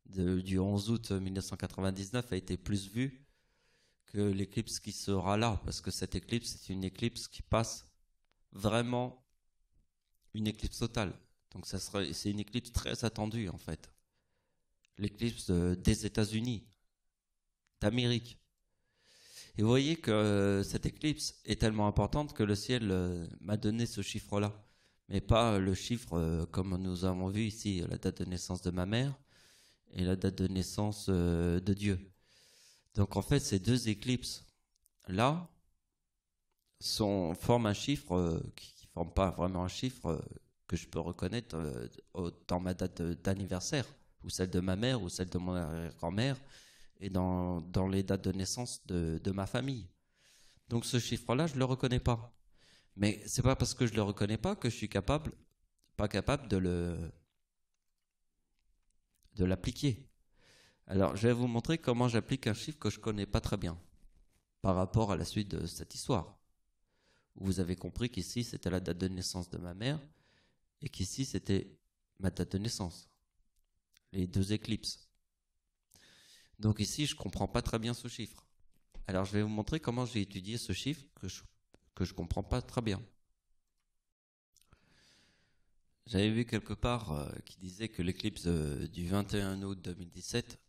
du 11 août 1999 a été plus vue que l'éclipse qui sera là, parce que cette éclipse, c'est une éclipse qui passe vraiment une éclipse totale. Donc c'est une éclipse très attendue en fait. L'éclipse des États-Unis, d'Amérique. Et vous voyez que cette éclipse est tellement importante que le ciel m'a donné ce chiffre-là, mais pas le chiffre comme nous avons vu ici, la date de naissance de ma mère et la date de naissance de Dieu. Donc en fait, ces deux éclipses-là forment un chiffre qui ne forme pas vraiment un chiffre que je peux reconnaître dans ma date d'anniversaire, ou celle de ma mère, ou celle de mon arrière-grand-mère, et dans les dates de naissance de ma famille. Donc ce chiffre-là, je ne le reconnais pas. Mais c'est pas parce que je ne le reconnais pas que je suis pas capable de l'appliquer. Alors, je vais vous montrer comment j'applique un chiffre que je ne connais pas très bien par rapport à la suite de cette histoire. Vous avez compris qu'ici, c'était la date de naissance de ma mère et qu'ici, c'était ma date de naissance. Les deux éclipses. Donc ici, je ne comprends pas très bien ce chiffre. Alors, je vais vous montrer comment j'ai étudié ce chiffre que je ne comprends pas très bien. J'avais vu quelque part qui disait que l'éclipse du 21 août 2017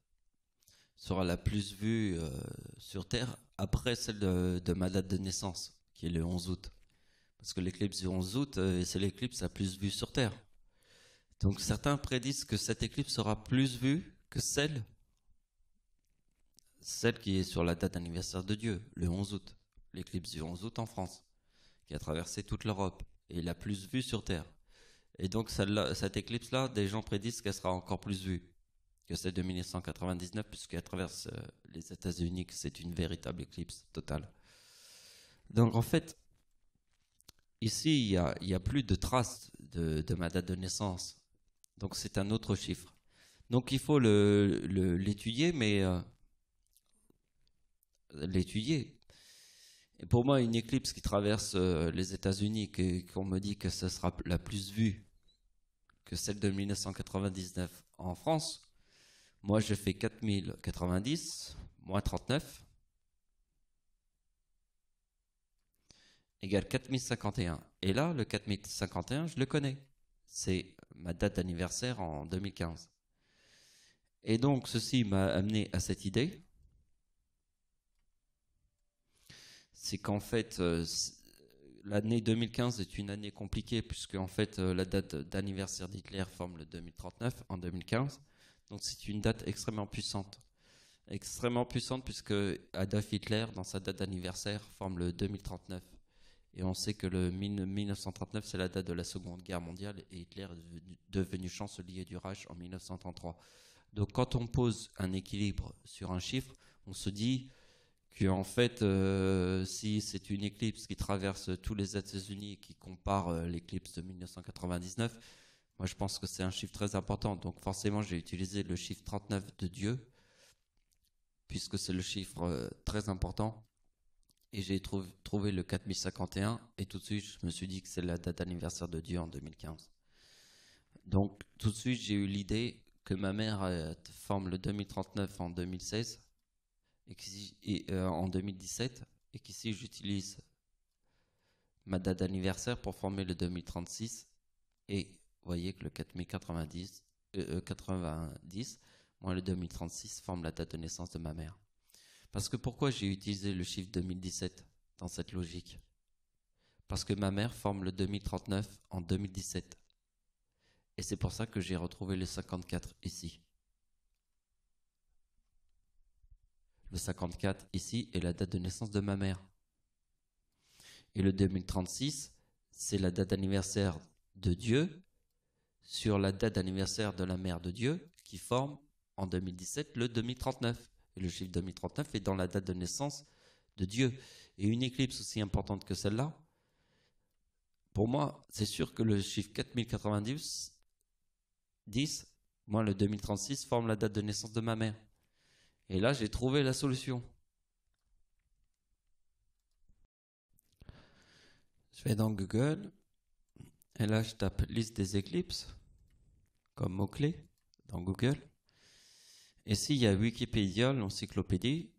sera la plus vue sur Terre après celle de ma date de naissance, qui est le 11 août. Parce que l'éclipse du 11 août, c'est l'éclipse la plus vue sur Terre. Donc certains prédisent que cette éclipse sera plus vue que celle qui est sur la date d'anniversaire de Dieu, le 11 août. L'éclipse du 11 août en France, qui a traversé toute l'Europe et la plus vue sur Terre. Et donc cette éclipse-là, des gens prédisent qu'elle sera encore plus vue que celle de 1999, puisqu'elle traverse les États-Unis, que c'est une véritable éclipse totale. Donc en fait, ici, il y a plus de traces de ma date de naissance. Donc c'est un autre chiffre. Donc il faut l'étudier, mais l'étudier. Et pour moi, une éclipse qui traverse les États-Unis, qu'on me dit que ce sera la plus vue que celle de 1999 en France, moi je fais 4090 moins 39 égale 4051. Et là, le 4051, je le connais. C'est ma date d'anniversaire en 2015. Et donc, ceci m'a amené à cette idée. C'est qu'en fait, l'année 2015 est une année compliquée, puisque en fait, la date d'anniversaire d'Hitler forme le 2039 en 2015. Donc, c'est une date extrêmement puissante. Extrêmement puissante, puisque Adolf Hitler, dans sa date d'anniversaire, forme le 2039. Et on sait que le 1939, c'est la date de la Seconde Guerre mondiale et Hitler est devenu chancelier du Reich en 1933. Donc quand on pose un équilibre sur un chiffre, on se dit qu'en fait, si c'est une éclipse qui traverse tous les États-Unis et qui compare l'éclipse de 1999, moi je pense que c'est un chiffre très important. Donc forcément, j'ai utilisé le chiffre 39 de Dieu, puisque c'est le chiffre très important. Et j'ai trouvé le 4051 et tout de suite je me suis dit que c'est la date d'anniversaire de Dieu en 2015. Donc tout de suite j'ai eu l'idée que ma mère forme le 2039 en 2016 en 2017 et qu'ici j'utilise ma date d'anniversaire pour former le 2036 et vous voyez que le 4090 moins le 2036 forme la date de naissance de ma mère. Parce que pourquoi j'ai utilisé le chiffre 2017 dans cette logique? Parce que ma mère forme le 2039 en 2017. Et c'est pour ça que j'ai retrouvé le 54 ici. Le 54 ici est la date de naissance de ma mère. Et le 2036, c'est la date d'anniversaire de Dieu sur la date d'anniversaire de la mère de Dieu qui forme en 2017 le 2039. Et le chiffre 2039 est dans la date de naissance de Dieu. Et une éclipse aussi importante que celle-là, pour moi, c'est sûr que le chiffre 4090, moi le 2036, forme la date de naissance de ma mère. Et là, j'ai trouvé la solution. Je vais dans Google Et là, je tape liste des éclipses comme mot-clé dans Google. Et ici, il y a Wikipédia, l'encyclopédie.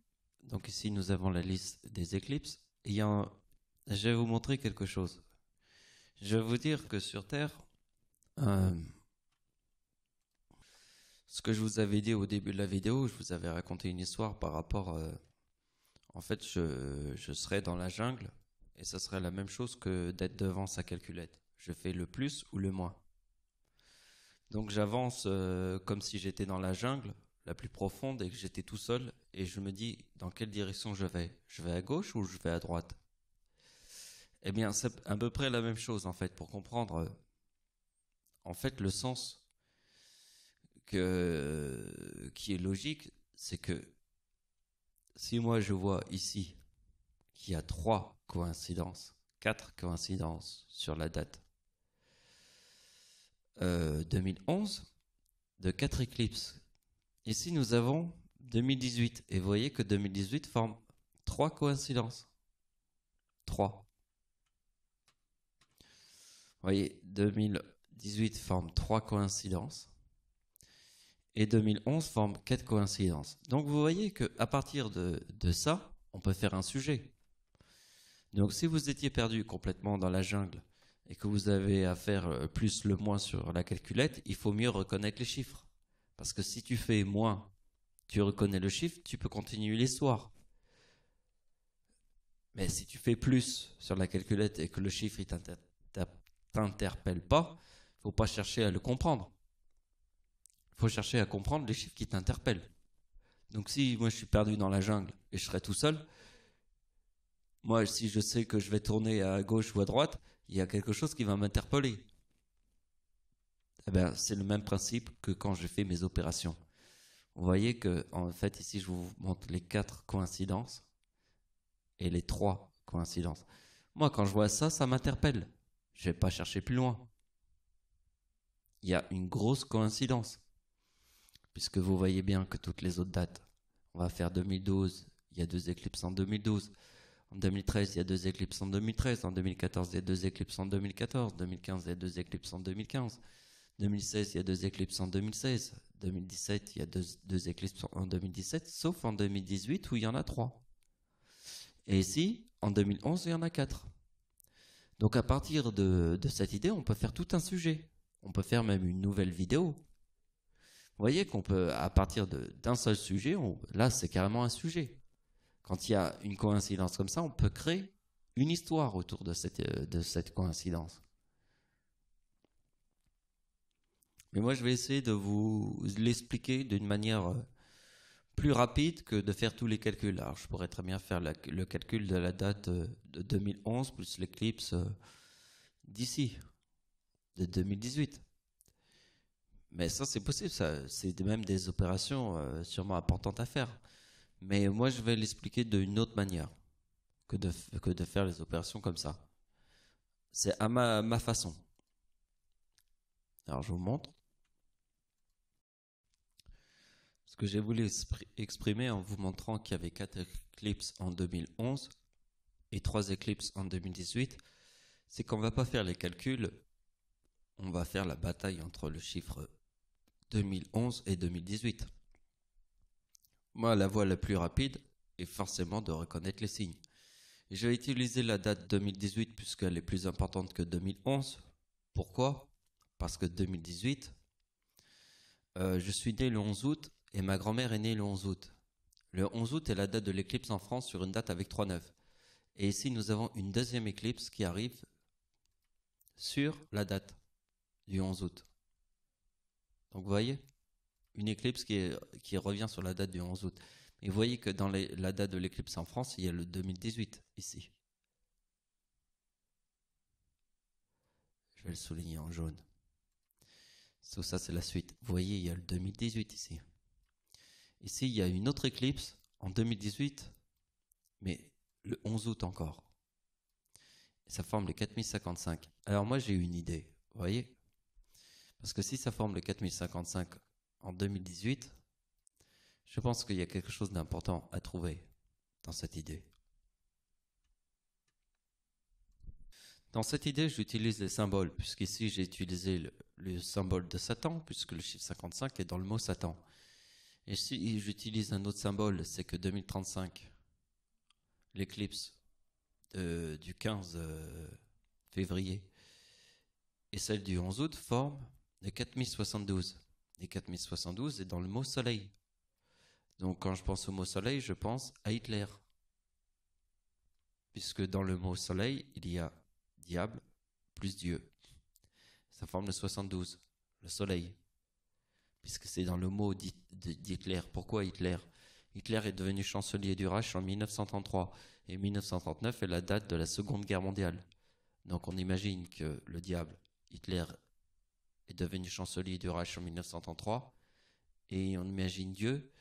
Donc ici, nous avons la liste des éclipses. Et je vais vous montrer quelque chose. Je vais vous dire que sur Terre, ce que je vous avais dit au début de la vidéo, je vous avais raconté une histoire par rapport... en fait, je serais dans la jungle et ça serait la même chose que d'être devant sa calculette. Je fais le plus ou le moins. Donc j'avance comme si j'étais dans la jungle la plus profonde et que j'étais tout seul et je me dis dans quelle direction je vais. Je vais à gauche ou je vais à droite? Eh bien, c'est à peu près la même chose en fait pour comprendre en fait le sens qui est logique, c'est que si moi je vois ici qu'il y a 4 coïncidences sur la date 2011 de 4 éclipses. Ici, nous avons 2018. Et vous voyez que 2018 forme 3 coïncidences. 3. Vous voyez, 2018 forme 3 coïncidences. Et 2011 forme 4 coïncidences. Donc vous voyez qu'à partir de ça, on peut faire un sujet. Donc si vous étiez perdu complètement dans la jungle et que vous avez à faire plus le moins sur la calculette, il faut mieux reconnaître les chiffres. Parce que si tu fais moins, tu reconnais le chiffre, tu peux continuer l'histoire. Mais si tu fais plus sur la calculette et que le chiffre ne t'interpelle pas, il ne faut pas chercher à le comprendre. Il faut chercher à comprendre les chiffres qui t'interpellent. Donc si moi je suis perdu dans la jungle et je serai tout seul, moi si je sais que je vais tourner à gauche ou à droite, il y a quelque chose qui va m'interpeller. Eh bien, c'est le même principe que quand je fais mes opérations. Vous voyez que en fait ici je vous montre les 4 coïncidences et les 3 coïncidences. Moi quand je vois ça, ça m'interpelle. Je ne vais pas chercher plus loin. Il y a une grosse coïncidence. Puisque vous voyez bien que toutes les autres dates, on va faire 2012, il y a 2 éclipses en 2012. En 2013, il y a 2 éclipses en 2013. En 2014, il y a 2 éclipses en 2014. En 2015, il y a 2 éclipses en 2015. 2016, il y a 2 éclipses en 2016. 2017, il y a 2 éclipses en 2017, sauf en 2018 où il y en a 3. Et ici, en 2011, il y en a 4. Donc à partir de cette idée, on peut faire tout un sujet. On peut faire même une nouvelle vidéo. Vous voyez qu'on peut, à partir d'un seul sujet, là c'est carrément un sujet. Quand il y a une coïncidence comme ça, on peut créer une histoire autour de cette coïncidence. Mais moi je vais essayer de vous l'expliquer d'une manière plus rapide que de faire tous les calculs. Alors je pourrais très bien faire le calcul de la date de 2011 plus l'éclipse d'ici, de 2018. Mais ça c'est possible, c'est même des opérations sûrement importantes à faire. Mais moi je vais l'expliquer d'une autre manière que de faire les opérations comme ça. C'est à ma façon. Alors je vous montre. Ce que j'ai voulu exprimer en vous montrant qu'il y avait 4 éclipses en 2011 et 3 éclipses en 2018, c'est qu'on ne va pas faire les calculs, on va faire la bataille entre le chiffre 2011 et 2018. Moi, la voie la plus rapide est forcément de reconnaître les signes. Et je vais utiliser la date 2018 puisqu'elle est plus importante que 2011. Pourquoi? Parce que 2018, je suis né le 11 août et ma grand-mère est née le 11 août. Le 11 août est la date de l'éclipse en France sur une date avec 3/9. Et ici, nous avons une deuxième éclipse qui arrive sur la date du 11 août. Donc vous voyez, une éclipse qui revient sur la date du 11 août. Et vous voyez que dans la date de l'éclipse en France, il y a le 2018 ici. Je vais le souligner en jaune. Ça, c'est la suite. Vous voyez, il y a le 2018 ici. Ici, il y a une autre éclipse en 2018, mais le 11 août encore. Et ça forme le 4055. Alors moi, j'ai une idée, vous voyez? Parce que si ça forme le 4055 en 2018, je pense qu'il y a quelque chose d'important à trouver dans cette idée. Dans cette idée, j'utilise les symboles, puisqu'ici j'ai utilisé le symbole de Satan, puisque le chiffre 55 est dans le mot Satan. Et si j'utilise un autre symbole, c'est que 2035, l'éclipse du 15 février et celle du 11 août forment le 4072. Et 4072 est dans le mot soleil. Donc quand je pense au mot soleil, je pense à Hitler. Puisque dans le mot soleil, il y a diable plus Dieu. Ça forme le 72, le soleil. Puisque c'est dans le mot d'Hitler. Pourquoi Hitler? Hitler est devenu chancelier du Reich en 1933. Et 1939 est la date de la Seconde Guerre mondiale. Donc on imagine que le diable, Hitler, est devenu chancelier du Reich en 1933. Et on imagine Dieu,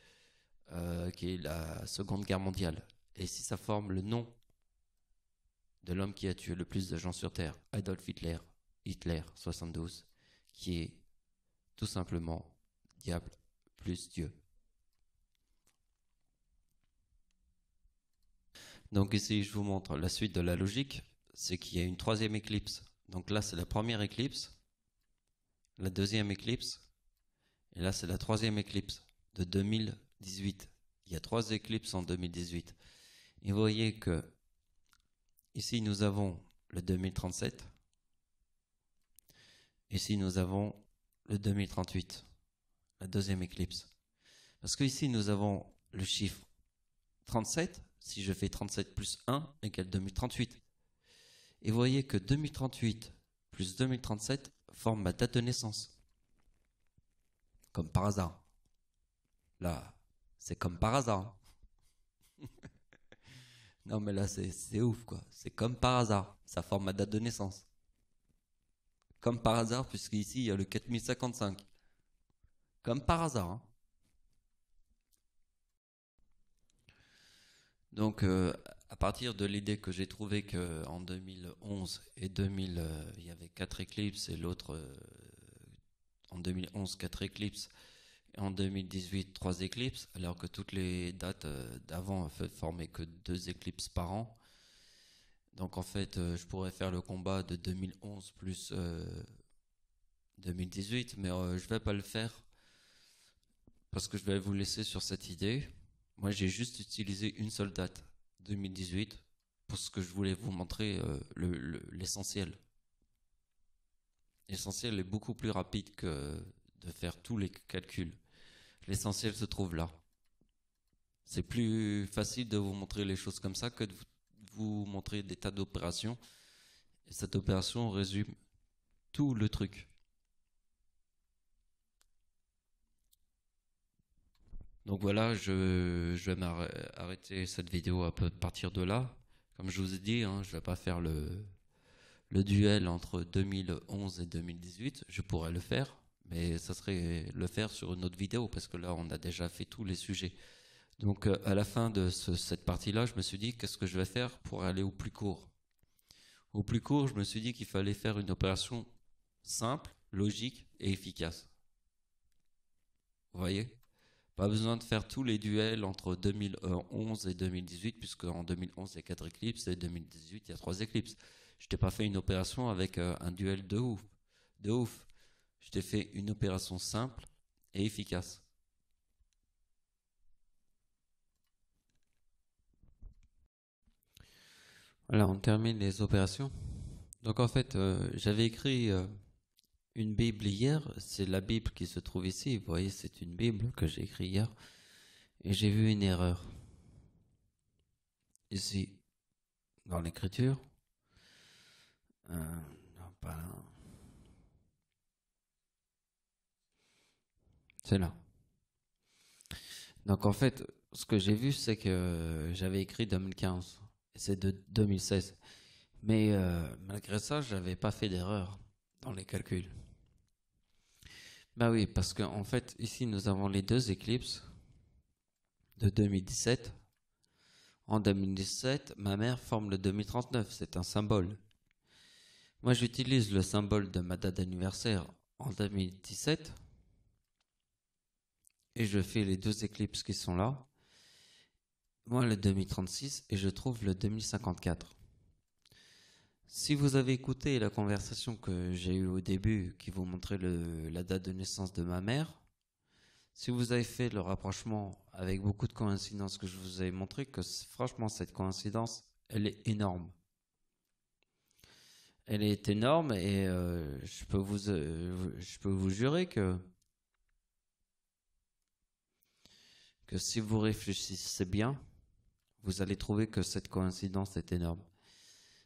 qui est la Seconde Guerre mondiale. Et si ça forme le nom de l'homme qui a tué le plus de gens sur Terre, Adolf Hitler, Hitler 72, qui est tout simplement diable plus Dieu. Donc ici, je vous montre la suite de la logique, c'est qu'il y a une troisième éclipse. Donc là, c'est la première éclipse, la deuxième éclipse, et là, c'est la troisième éclipse de 2018. Il y a 3 éclipses en 2018. Et vous voyez que ici, nous avons le 2037. Ici, nous avons le 2038, la deuxième éclipse. Parce qu'ici, nous avons le chiffre 37. Si je fais 37 plus 1 égale 2038. Et vous voyez que 2038 plus 2037 forme ma date de naissance. Comme par hasard. Là, c'est comme par hasard. Non mais là, c'est ouf quoi. C'est comme par hasard. Ça forme ma date de naissance. Comme par hasard, puisqu'ici, il y a le 4055. Comme par hasard. Hein. Donc, à partir de l'idée que j'ai trouvé qu'en 2011 et 2000, il y avait 4 éclipses et l'autre, en 2011, 4 éclipses, et en 2018, 3 éclipses, alors que toutes les dates d'avant formaient que 2 éclipses par an. Donc, en fait, je pourrais faire le combat de 2011 plus 2018, mais je vais pas le faire parce que je vais vous laisser sur cette idée. Moi, j'ai juste utilisé une seule date, 2018, pour ce que je voulais vous montrer l'essentiel. L'essentiel est beaucoup plus rapide que de faire tous les calculs. L'essentiel se trouve là. C'est plus facile de vous montrer les choses comme ça que de vous montrer des tas d'opérations. Et cette opération résume tout le truc. Donc voilà, je vais m'arrêter cette vidéo à partir de là. Comme je vous ai dit, hein, je ne vais pas faire le duel entre 2011 et 2018. Je pourrais le faire, mais ça serait le faire sur une autre vidéo parce que là, on a déjà fait tous les sujets. Donc à la fin de cette partie-là, je me suis dit, qu'est-ce que je vais faire pour aller au plus court? Au plus court, je me suis dit qu'il fallait faire une opération simple, logique et efficace. Vous voyez? Pas besoin de faire tous les duels entre 2011 et 2018, puisque en 2011 il y a 4 éclipses et 2018 il y a 3 éclipses. Je t'ai pas fait une opération avec un duel de ouf. De ouf. Je t'ai fait une opération simple et efficace. Voilà, on termine les opérations. Donc en fait, j'avais écrit une Bible hier. C'est la Bible qui se trouve ici. Vous voyez, c'est une Bible que j'ai écrite hier. Et j'ai vu une erreur. Ici, dans l'écriture. Non, pas là. C'est là. Donc en fait, ce que j'ai vu, c'est que j'avais écrit 2015. Et c'est de 2016. Mais malgré ça, j'avais pas fait d'erreur dans les calculs. Bah oui, parce qu'en fait, ici, nous avons les 2 éclipses de 2017. En 2017, ma mère forme le 2039. C'est un symbole. Moi, j'utilise le symbole de ma date d'anniversaire en 2017. Et je fais les 2 éclipses qui sont là. Moi, le 2036 et je trouve le 2054. Si vous avez écouté la conversation que j'ai eue au début, qui vous montrait la date de naissance de ma mère, si vous avez fait le rapprochement avec beaucoup de coïncidences que je vous ai montré, que franchement cette coïncidence, elle est énorme. Elle est énorme et je peux vous jurer que si vous réfléchissez bien, vous allez trouver que cette coïncidence est énorme.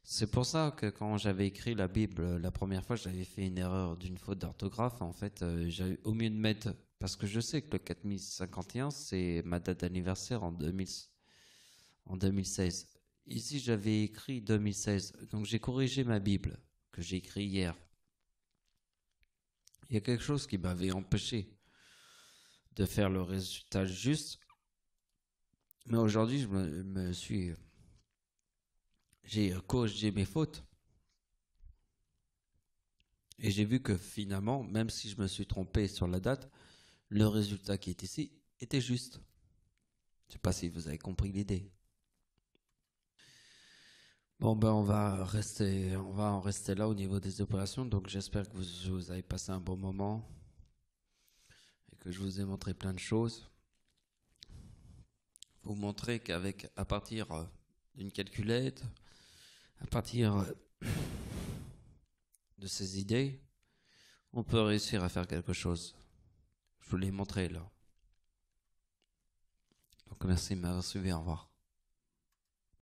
C'est pour ça que quand j'avais écrit la Bible la première fois, j'avais fait une erreur d'une faute d'orthographe. En fait, au mieux de mettre, parce que je sais que le 4051, c'est ma date d'anniversaire en 2016. Ici, j'avais écrit 2016. Donc, j'ai corrigé ma Bible que j'ai écrit hier. Il y a quelque chose qui m'avait empêché de faire le résultat juste. Mais aujourd'hui, j'ai corrigé mes fautes. Et j'ai vu que finalement, même si je me suis trompé sur la date, le résultat qui est ici était juste. Je ne sais pas si vous avez compris l'idée. Bon, ben on va en rester là au niveau des opérations. Donc j'espère que vous avez passé un bon moment et que je vous ai montré plein de choses. Vous montrer à partir d'une calculette, à partir de ces idées, on peut réussir à faire quelque chose. Je vous l'ai montré là. Donc merci de m'avoir suivi, au revoir.